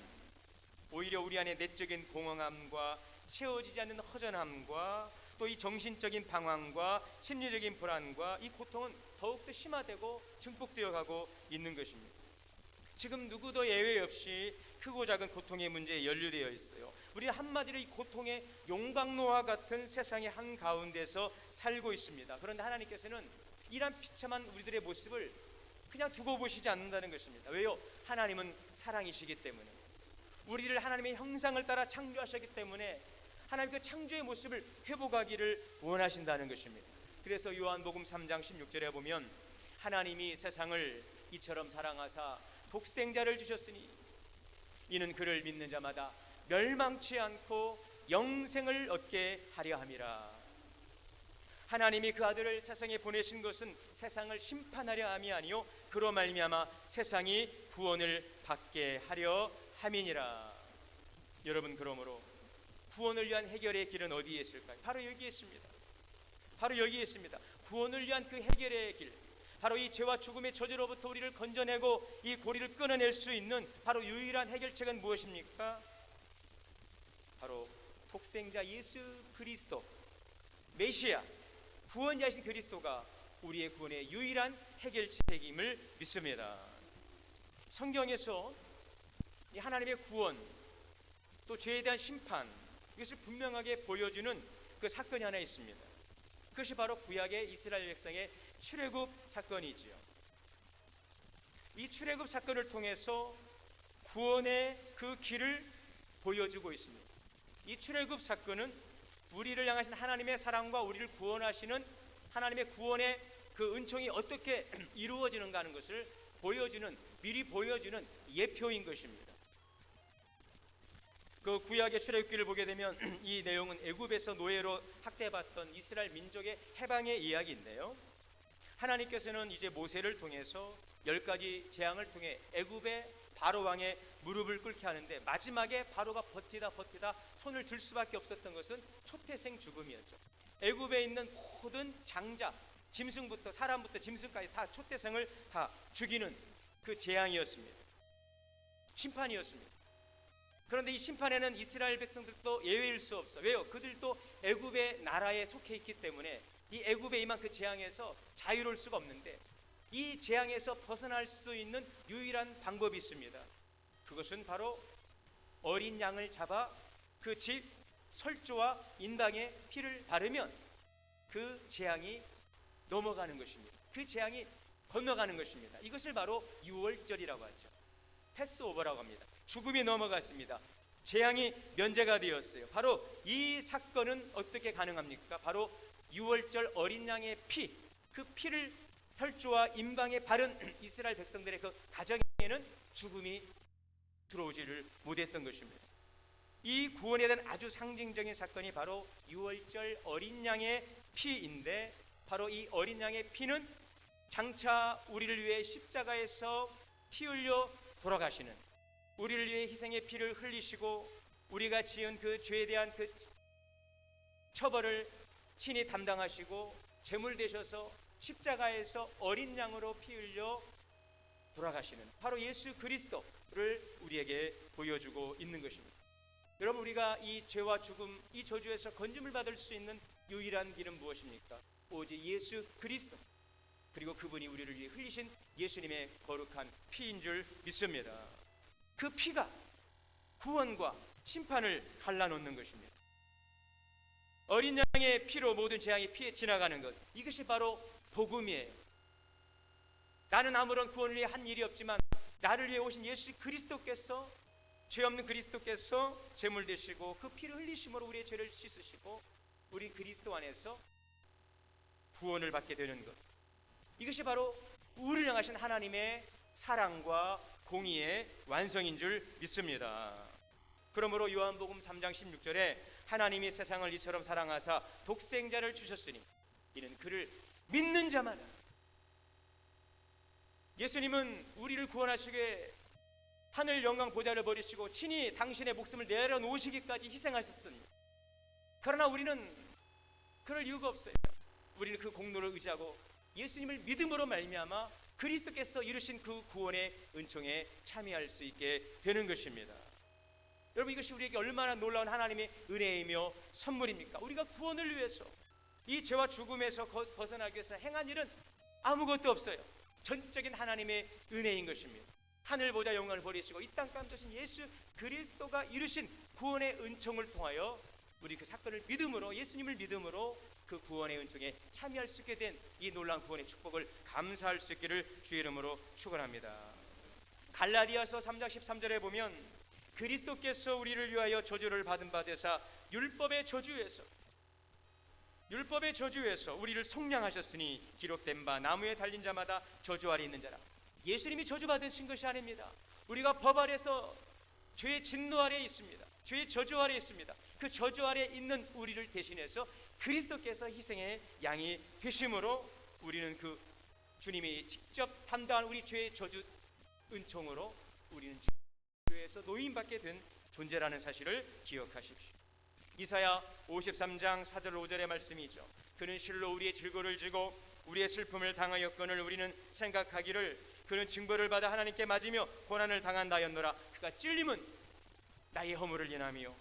오히려 우리 안에 내적인 공허함과 채워지지 않는 허전함과 또 이 정신적인 방황과 심리적인 불안과 이 고통은 더욱더 심화되고 증폭되어 가고 있는 것입니다. 지금 누구도 예외 없이 크고 작은 고통의 문제에 연루되어 있어요. 우리 한마디로 이 고통의 용광로와 같은 세상의 한가운데서 살고 있습니다. 그런데 하나님께서는 이런 비참한 우리들의 모습을 그냥 두고 보시지 않는다는 것입니다. 왜요? 하나님은 사랑이시기 때문에, 우리를 하나님의 형상을 따라 창조하셨기 때문에 하나님 그 창조의 모습을 회복하기를 원하신다는 것입니다. 그래서 요한복음 3장 16절에 보면 하나님이 세상을 이처럼 사랑하사 독생자를 주셨으니 이는 그를 믿는 자마다 멸망치 않고 영생을 얻게 하려 함이라. 하나님이 그 아들을 세상에 보내신 것은 세상을 심판하려 함이 아니요 그로 말미암아 세상이 구원을 받게 하려 함이니라. 여러분, 그러므로 구원을 위한 해결의 길은 어디에 있을까요? 바로 여기에 있습니다. 바로 여기에 있습니다. 구원을 위한 그 해결의 길, 바로 이 죄와 죽음의 저주로부터 우리를 건져내고 이 고리를 끊어낼 수 있는 바로 유일한 해결책은 무엇입니까? 바로 독생자 예수 그리스도, 메시아, 구원자이신 그리스도가 우리의 구원의 유일한 해결책임을 믿습니다. 성경에서 이 하나님의 구원, 또 죄에 대한 심판, 이것을 분명하게 보여주는 그 사건이 하나 있습니다. 그것이 바로 구약의 이스라엘 백성의 출애굽 사건이지요. 이 출애굽 사건을 통해서 구원의 그 길을 보여주고 있습니다. 이 출애굽 사건은 우리를 향하신 하나님의 사랑과 우리를 구원하시는 하나님의 구원의 그 은총이 어떻게 이루어지는가 하는 것을 보여주는, 미리 보여주는 예표인 것입니다. 그 구약의 출애굽기를 보게 되면 이 내용은 애굽에서 노예로 학대받던 이스라엘 민족의 해방의 이야기인데요, 하나님께서는 이제 모세를 통해서 10가지 재앙을 통해 애굽의 바로 왕의 무릎을 꿇게 하는데 마지막에 바로가 버티다 손을 들 수밖에 없었던 것은 초태생 죽음이었죠. 애굽에 있는 모든 장자, 짐승부터 사람부터 짐승까지 다 초태생을 다 죽이는 그 재앙이었습니다. 심판이었습니다. 그런데 이 심판에는 이스라엘 백성들도 예외일 수 없어. 왜요? 그들도 애굽의 나라에 속해 있기 때문에 이 애굽에 임한 그 재앙에서 자유로울 수가 없는데 이 재앙에서 벗어날 수 있는 유일한 방법이 있습니다. 그것은 바로 어린 양을 잡아 그 집 설조와 인방에 피를 바르면 그 재앙이 넘어가는 것입니다. 그 재앙이 건너가는 것입니다. 이것을 바로 유월절이라고 하죠. 패스오버라고 합니다. 죽음이 넘어갔습니다. 재앙이 면제가 되었어요. 바로 이 사건은 어떻게 가능합니까? 바로 유월절 어린 양의 피, 그 피를 설조와 인방에 바른 이스라엘 백성들의 그 가정에는 죽음이 들어오지를 못했던 것입니다. 이 구원에 대한 아주 상징적인 사건이 바로 유월절 어린 양의 피인데, 바로 이 어린 양의 피는 장차 우리를 위해 십자가에서 피 흘려 돌아가시는, 우리를 위해 희생의 피를 흘리시고 우리가 지은 그 죄에 대한 그 처벌을 친히 담당하시고 제물 되셔서 십자가에서 어린 양으로 피 흘려 돌아가시는 바로 예수 그리스도를 우리에게 보여주고 있는 것입니다. 여러분, 우리가 이 죄와 죽음, 이 저주에서 건짐을 받을 수 있는 유일한 길은 무엇입니까? 오직 예수 그리스도, 그리고 그분이 우리를 위해 흘리신 예수님의 거룩한 피인 줄 믿습니다. 그 피가 구원과 심판을 갈라놓는 것입니다. 어린 양의 피로 모든 재앙이 피해 지나가는 것, 이것이 바로 복음이에요. 나는 아무런 구원을 위해 한 일이 없지만 나를 위해 오신 예수 그리스도께서, 죄 없는 그리스도께서 제물 되시고 그 피를 흘리심으로 우리의 죄를 씻으시고 우리 그리스도 안에서 구원을 받게 되는 것, 이것이 바로 우리를 향하신 하나님의 사랑과 공의의 완성인 줄 믿습니다. 그러므로 요한복음 3장 16절에 하나님이 세상을 이처럼 사랑하사 독생자를 주셨으니 이는 그를 믿는 자마다, 예수님은 우리를 구원하시게 하늘 영광 보좌를 버리시고 친히 당신의 목숨을 내려놓으시기까지 희생하셨습니다. 그러나 우리는 그럴 이유가 없어요. 우리는 그 공로를 의지하고 예수님을 믿음으로 말미암아 그리스도께서 이루신 그 구원의 은총에 참여할 수 있게 되는 것입니다. 여러분, 이것이 우리에게 얼마나 놀라운 하나님의 은혜이며 선물입니까? 우리가 구원을 위해서, 이 죄와 죽음에서 벗어나기 위해서 행한 일은 아무것도 없어요. 전적인 하나님의 은혜인 것입니다. 하늘 보좌 영광을 버리시고 이 땅 가운데 오신 예수 그리스도가 이루신 구원의 은총을 통하여 우리 그 사건을 믿음으로, 예수님을 믿음으로 그 구원의 은총에 참여할 수 있게 된 이 놀라운 구원의 축복을 감사할 수 있기를 주의 이름으로 축원합니다. 갈라디아서 3장 13절에 보면 그리스도께서 우리를 위하여 저주를 받은 바 되사 율법의 저주에서 우리를 속량하셨으니 기록된 바 나무에 달린 자마다 저주 아래 있는 자라. 예수님이 저주받으신 것이 아닙니다. 우리가 법 아래서 죄의 진노 아래에 있습니다. 죄의 저주 아래에 있습니다. 그 저주 아래에 있는 우리를 대신해서 그리스도께서 희생의 양이 되심으로 우리는 그 주님이 직접 담당한 우리 죄의 저주 은총으로 우리는 죄에서 노임받게 된 존재라는 사실을 기억하십시오. 이사야 53장 4절 5절의 말씀이죠. 그는 실로 우리의 질고를 지고 우리의 슬픔을 당하였거늘 우리는 생각하기를 그는 징벌을 받아 하나님께 맞으며 고난을 당한다였노라. 그가 찔림은 나의 허물을 인하며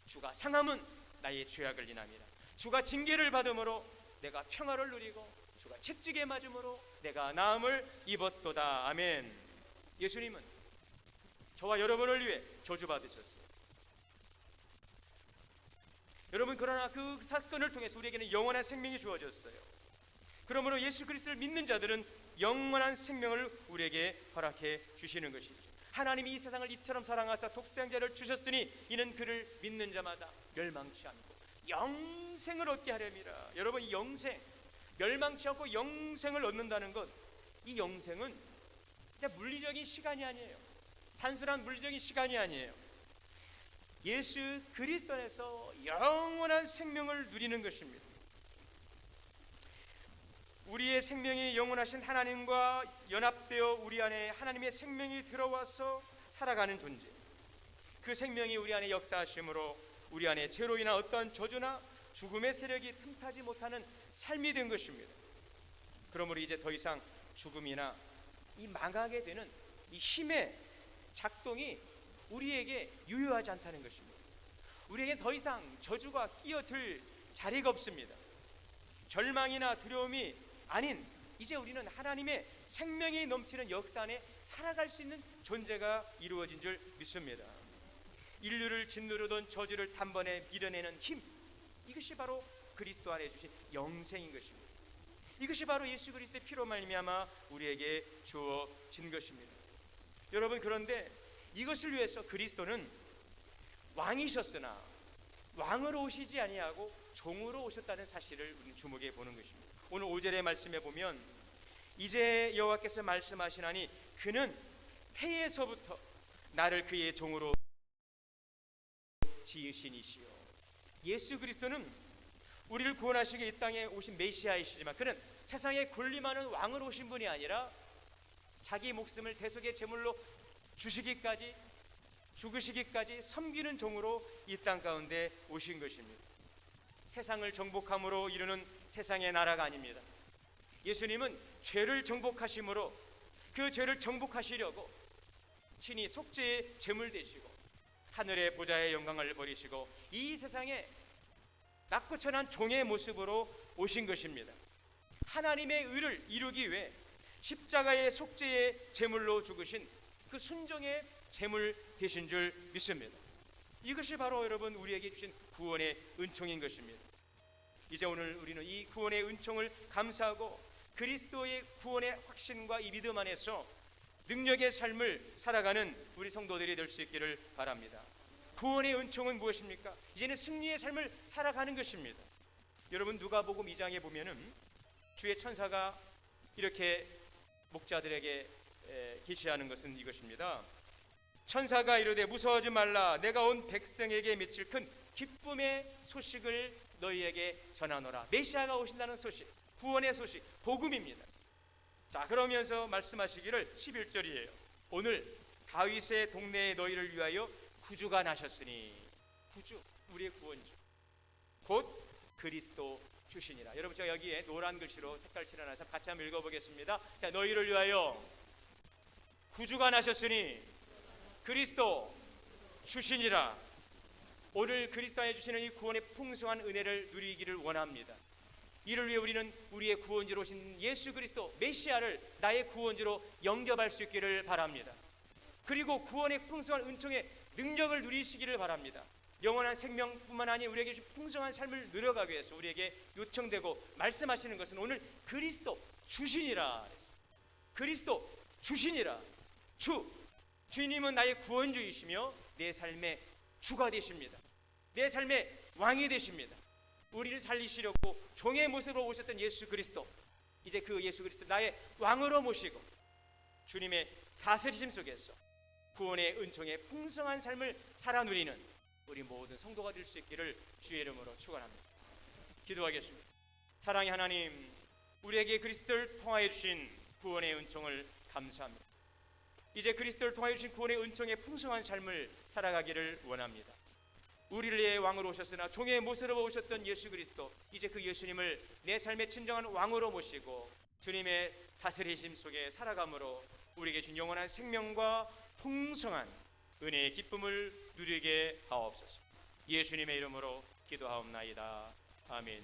주가 상함은 나의 죄악을 인함이라. 주가 징계를 받음으로 내가 평화를 누리고 주가 채찍에 맞음으로 내가 나음을 입었도다. 아멘. 예수님은 저와 여러분을 위해 저주받으셨어요. 여러분, 그러나 그 사건을 통해서 우리에게는 영원한 생명이 주어졌어요. 그러므로 예수 그리스도를 믿는 자들은 영원한 생명을 우리에게 허락해 주시는 것이죠. 하나님이 이 세상을 이처럼 사랑하사 독생자를 주셨으니 이는 그를 믿는 자마다 멸망치 않고 영생을 얻게 하렵니다. 여러분, 이 영생, 멸망치 않고 영생을 얻는다는 것, 이 영생은 그냥 물리적인 시간이 아니에요. 단순한 물리적인 시간이 아니에요. 예수 그리스도 안에서 영원한 생명을 누리는 것입니다. 우리의 생명이 영원하신 하나님과 연합되어 우리 안에 하나님의 생명이 들어와서 살아가는 존재, 그 생명이 우리 안에 역사하심으로 우리 안에 죄로 인한 어떤 저주나 죽음의 세력이 틈타지 못하는 삶이 된 것입니다. 그러므로 이제 더 이상 죽음이나 이 망하게 되는 이 힘의 작동이 우리에게 유효하지 않다는 것입니다. 우리에게 더 이상 저주가 끼어들 자리가 없습니다. 절망이나 두려움이 아닌 이제 우리는 하나님의 생명이 넘치는 역사 안에 살아갈 수 있는 존재가 이루어진 줄 믿습니다. 인류를 짓누르던 저주를 단번에 밀어내는 힘, 이것이 바로 그리스도 안에 주신 영생인 것입니다. 이것이 바로 예수 그리스도의 피로 말미암아 우리에게 주어진 것입니다. 여러분, 그런데 이것을 위해서 그리스도는 왕이셨으나 왕으로 오시지 아니하고 종으로 오셨다는 사실을 우리는 주목해 보는 것입니다. 오늘 5절의 말씀에 보면 이제 여호와께서 말씀하시나니 그는 태에서부터 나를 그의 종으로 지으신 이시요. 예수 그리스도는 우리를 구원하시기 이 땅에 오신 메시아이시지만 그는 세상에 군림하는 왕으로 오신 분이 아니라 자기 목숨을 대속의 제물로 주시기까지, 죽으시기까지 섬기는 종으로 이 땅 가운데 오신 것입니다. 세상을 정복함으로 이루는 세상의 나라가 아닙니다. 예수님은 죄를 정복하심으로 그 죄를 정복하시려고 친히 속죄의 제물 되시고 하늘의 보좌의 영광을 버리시고 이 세상에 낮고 천한 종의 모습으로 오신 것입니다. 하나님의 의를 이루기 위해 십자가의 속죄의 제물로 죽으신 그 순종의 제물 되신 줄 믿습니다. 이것이 바로 여러분 우리에게 주신 구원의 은총인 것입니다. 이제 오늘 우리는 이 구원의 은총을 감사하고 그리스도의 구원의 확신과 이 믿음 안에서 능력의 삶을 살아가는 우리 성도들이 될 수 있기를 바랍니다. 구원의 은총은 무엇입니까? 이제는 승리의 삶을 살아가는 것입니다. 여러분 누가복음 2장에 보면은 주의 천사가 이렇게 목자들에게 계시하는 것은 이것입니다. 천사가 이르되 무서워하지 말라. 내가 온 백성에게 미칠 큰 기쁨의 소식을 너희에게 전하노라. 메시아가 오신다는 소식, 구원의 소식, 복음입니다. 자, 그러면서 말씀하시기를 11절이에요. 오늘 다윗의 동네에 너희를 위하여 구주가 나셨으니, 구주, 우리의 구원주, 곧 그리스도 주시니라. 여러분 제가 여기에 노란 글씨로 색깔 칠해놔서 같이 한번 읽어보겠습니다. 자, 너희를 위하여 구주가 나셨으니 그리스도 주시니라. 오늘 그리스도 안에 주시는 이 구원의 풍성한 은혜를 누리기를 원합니다. 이를 위해 우리는 우리의 구원주로 오신 예수 그리스도 메시아를 나의 구원주로 영접할 수 있기를 바랍니다. 그리고 구원의 풍성한 은총의 능력을 누리시기를 바랍니다. 영원한 생명뿐만 아니라 우리에게 주신 풍성한 삶을 누려가기 위해서 우리에게 요청되고 말씀하시는 것은 오늘 그리스도 주시니라. 그리스도 주시니라. 주님은 나의 구원주이시며 내 삶의 주가 되십니다. 내 삶의 왕이 되십니다. 우리를 살리시려고 종의 모습으로 오셨던 예수 그리스도, 이제 그 예수 그리스도 나의 왕으로 모시고 주님의 다스리심 속에서 구원의 은총의 풍성한 삶을 살아 누리는 우리 모든 성도가 될 수 있기를 주의 이름으로 축원합니다. 기도하겠습니다. 사랑의 하나님, 우리에게 그리스도를 통하여 주신 구원의 은총을 감사합니다. 이제 그리스도를 통하여 주신 구원의 은총의 풍성한 삶을 살아가기를 원합니다. 우리를 위해 왕으로 오셨으나 종의 모습으로 오셨던 예수 그리스도, 이제 그 예수님을 내 삶의 진정한 왕으로 모시고 주님의 다스리심 속에 살아감으로 우리에게 준 영원한 생명과 풍성한 은혜의 기쁨을 누리게 하옵소서. 예수님의 이름으로 기도하옵나이다. 아멘.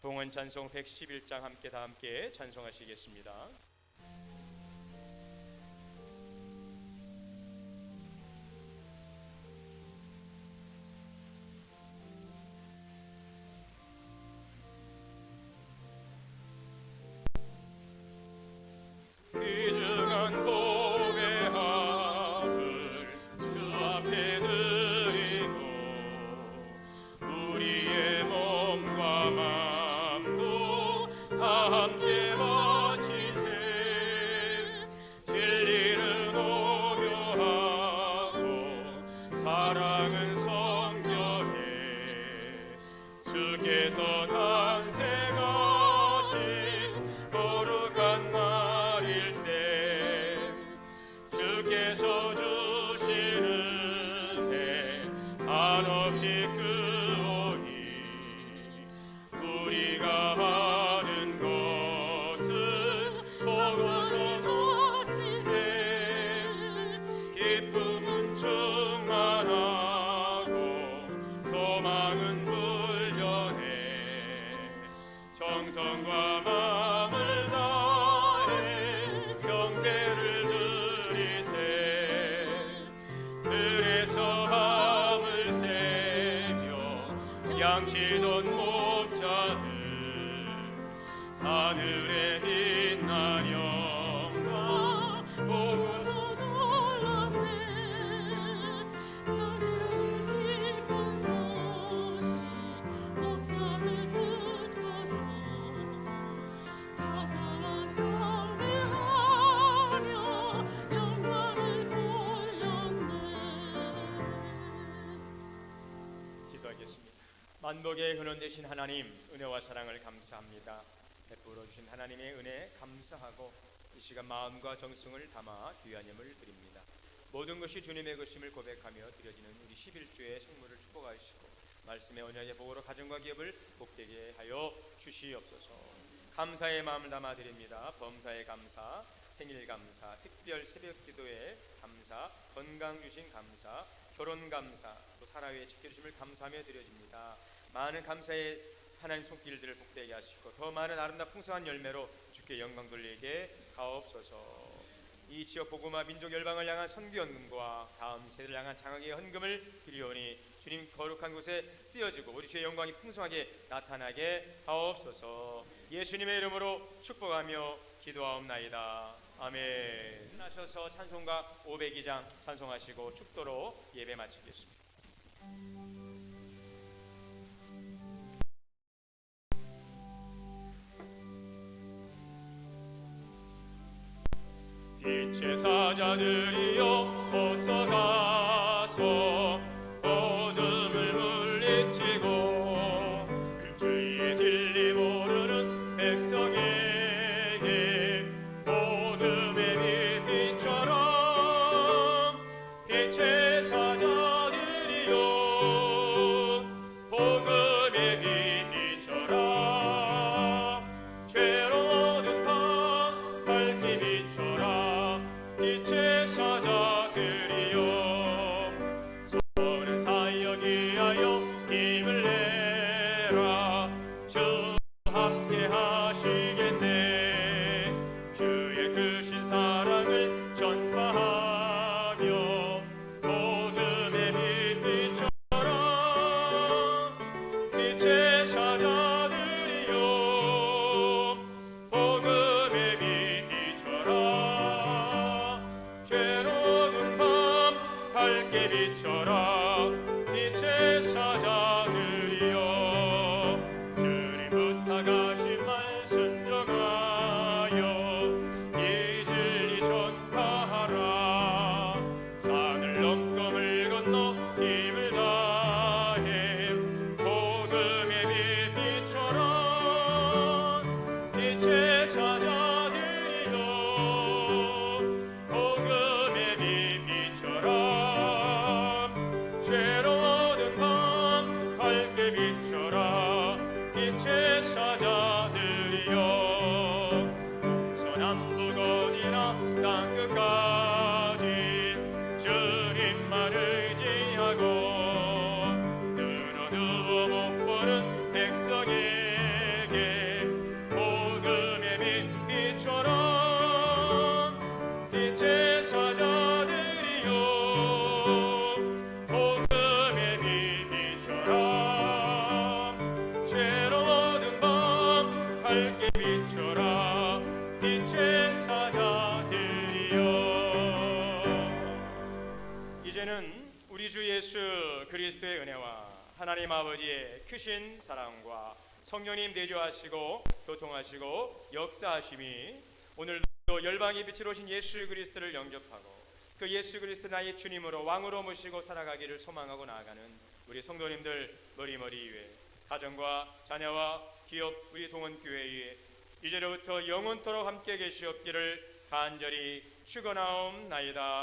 봉헌 찬송 111장 함께 찬송하시겠습니다. 귀중한 고백함을 주 앞에 드리고 우리의 몸과 마음도 다 함께 바치세. 진리는 오묘하고 사랑은 성결해. 주께서 탄생하신 거룩한 날일세. 주께서 주시는 해 한없이 크오니 우리가 하는 것은 보고서 멋지세. 기쁨은 충만하고 소망은 불변해. 정성과 마음을 다해 경배를 드리세. 그래서 밤을 새며 양치던 목자들 하늘에 빛난 영광 보고서 놀랐네. 사랑의 기쁜 소식 목사들 듣고서 자상한 경배하며 영광을 돌렸네. 기도하겠습니다. 반복의 근원 되신 하나님, 은혜와 사랑을 감사합니다. 베풀어 주신 하나님의 은혜 감사하고 이 시간 마음과 정성을 담아 귀한 예물을 드립니다. 모든 것이 주님의 것임을 고백하며 드려지는 우리 11주의 성물을 축복하시고 말씀의 언약의 복으로 가정과 기업을 복되게 하여 주시옵소서. 감사의 마음을 담아 드립니다. 범사의 감사, 생일 감사, 특별 새벽 기도에 감사, 건강 주신 감사, 결혼 감사, 또 살아위에 지켜주심을 감사하며 드려집니다. 많은 감사의 하나님 손길들을 복되게 하시고 더 많은 아름다운 풍성한 열매로 주께 영광 돌리게 하옵소서. 이 지역 복음화 민족 열방을 향한 선교 헌금과 다음 세대를 향한 장학의 헌금을 드리오니 주님 거룩한 곳에 쓰여지고 우리 주의 영광이 풍성하게 나타나게 하옵소서. 예수님의 이름으로 축복하며 기도하옵나이다. 아멘. 하셔서 찬송가 502장 찬송하시고 축도로 예배 마치겠습니다. 빛의 사자들이여 어서 가서 어둠을 물리치고 주의 진리 모르는 백성에게 어둠의 빛처럼 빛의 사자들이여 복음의 빛처럼 죄로운 밤 밝게 비춰라 빛의 사자들이여 서는 사역이 하여 힘을 내라 주 함께 하시겠네 주의 크신 사랑을 전파하며 어둠의 빛처럼 빛의 사자들이여 복음의 빛처럼 죄로운 밤 밝게 비춰라 빛의 사자들이여 주님 부탁하신 말 순종하여 이 진리 전파하라 산을 넘고 물 건너 힘을 다해 복음의 빛처럼 빛의 사자들이여 복음의 빛처럼 죄로운 밤 밝게 비춰라 빛의 사자들이여 서남북 어디나 땅끝까지 주님만 의지하고 눈어두어 못 보는 백성에게 복음의 빛처럼 빛의 사자들이여 복음의 빛처럼 죄로운 밤 밝게 비춰라 빛의 사자들이여. 이제는 우리 주 예수 그리스도의 은혜와 하나님 아버지의 크신 사랑과 성령님 내주하시고 교통하시고 역사하심이 오늘도 열방의 빛으로 오신 예수 그리스도를 영접하고 그 예수 그리스도 나의 주님으로 왕으로 모시고 살아가기를 소망하고 나아가는 우리 성도님들 머리머리 위에 가정과 자녀와 기업 우리 동원교회 위에 이제로부터 영원토록 함께 계시옵기를 간절히 축원하옵나이다.